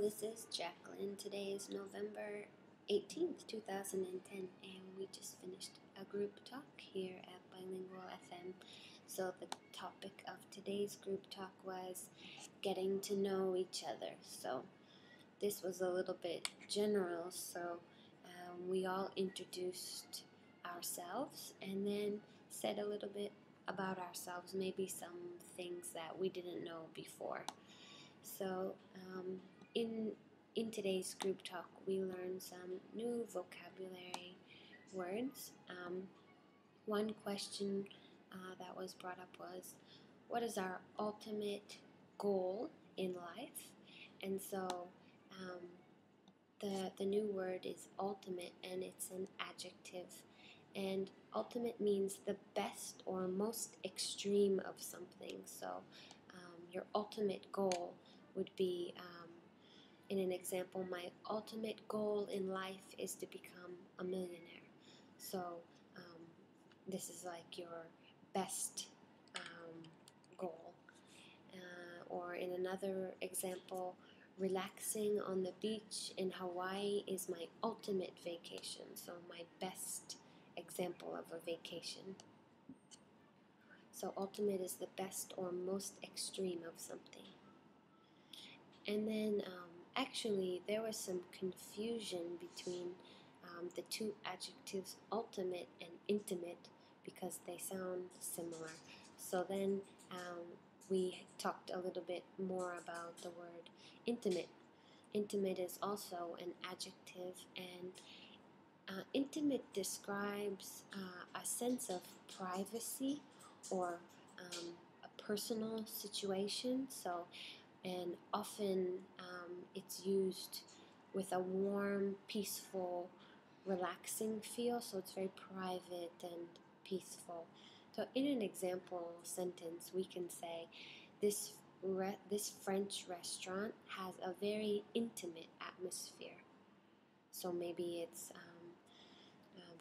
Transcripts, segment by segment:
this is Jacqueline. Today is November 18th, 2010, and we just finished a group talk here at Bilingual FM. So the topic of today's group talk was getting to know each other. So this was a little bit general, so we all introduced ourselves and then said a little bit about ourselves, maybe some things that we didn't know before. So in today's group talk, we learned some new vocabulary words. One question that was brought up was, what is our ultimate goal in life? And so the new word is ultimate, and it's an adjective. And ultimate means the best or most extreme of something. So your ultimate goal would be, in an example, my ultimate goal in life is to become a millionaire. So this is like your best goal. Or in another example, relaxing on the beach in Hawaii is my ultimate vacation. So my best example of a vacation. So ultimate is the best or most extreme of something. And then actually there was some confusion between the two adjectives ultimate and intimate because they sound similar. So then we talked a little bit more about the word intimate. Intimate is also an adjective, and intimate describes a sense of privacy or a personal situation. So, and often it's used with a warm, peaceful, relaxing feel. So it's very private and peaceful. So in an example sentence, we can say, this French restaurant has a very intimate atmosphere. So maybe it's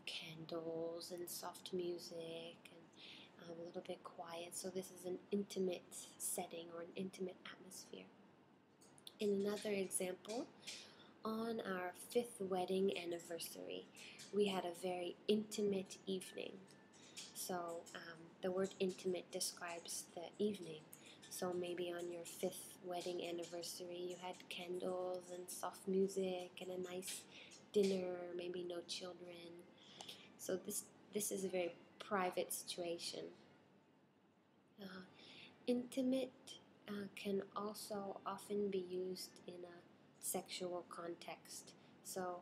candles and soft music and a little bit quiet. So this is an intimate setting or an intimate atmosphere. In another example, on our 5th wedding anniversary, we had a very intimate evening. So the word intimate describes the evening. So maybe on your 5th wedding anniversary, you had candles and soft music and a nice dinner, maybe no children. So this is a very private situation. Intimate can also often be used in a sexual context. So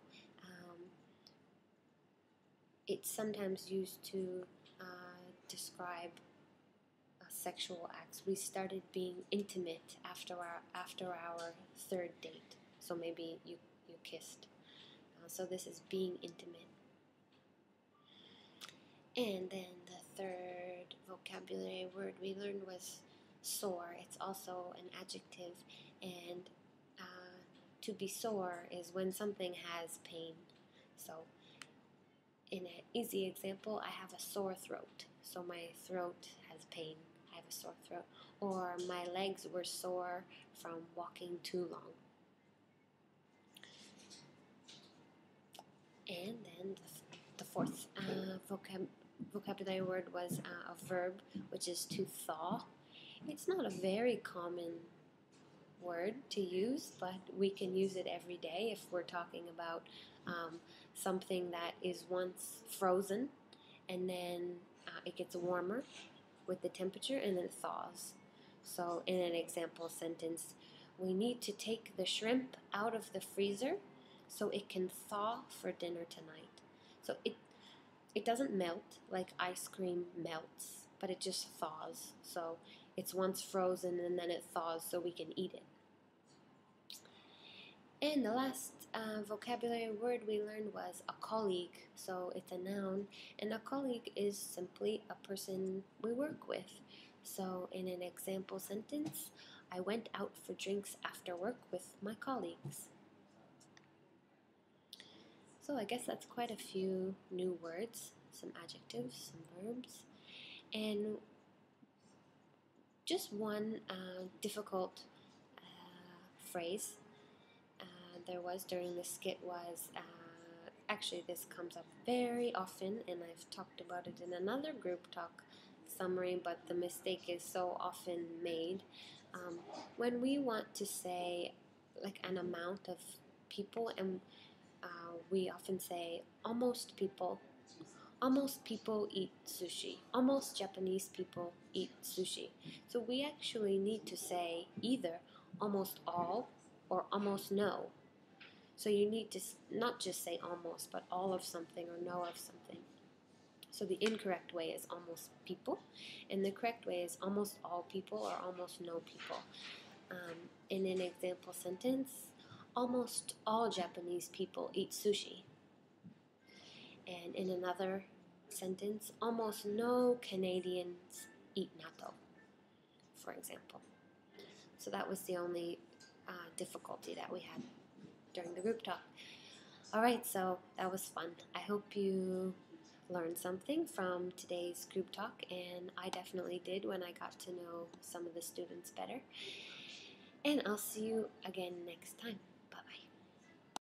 it's sometimes used to describe sexual acts. We started being intimate after our 3rd date. So maybe you kissed. So this is being intimate. And then the 3rd vocabulary word we learned was sore. It's also an adjective, and to be sore is when something has pain. So in an easy example, I have a sore throat. So my throat has pain. I have a sore throat. Or my legs were sore from walking too long. And then the 4th vocabulary word was a verb, which is to thaw. It's not a very common word to use, but we can use it every day if we're talking about something that is once frozen and then it gets warmer with the temperature and then it thaws. So in an example sentence, we need to take the shrimp out of the freezer so it can thaw for dinner tonight. So it doesn't melt like ice cream melts, but it just thaws. So it's once frozen and then it thaws so we can eat it. And the last vocabulary word we learned was a colleague. So it's a noun, and a colleague is simply a person we work with. So in an example sentence, I went out for drinks after work with my colleagues. So I guess that's quite a few new words, some adjectives, some verbs, and just one difficult phrase there was during the skit was actually, this comes up very often, and I've talked about it in another group talk summary, but the mistake is so often made. When we want to say like an amount of people, and we often say almost people eat sushi. Almost Japanese people eat sushi. So we actually need to say either almost all or almost no. So you need to not just say almost, but all of something or no of something. So the incorrect way is almost people, and the correct way is almost all people or almost no people. In an example sentence, almost all Japanese people eat sushi. And in another sentence, almost no Canadians eat natto, for example. So that was the only difficulty that we had during the group talk. All right, so that was fun. I hope you learned something from today's group talk, and I definitely did when I got to know some of the students better. And I'll see you again next time.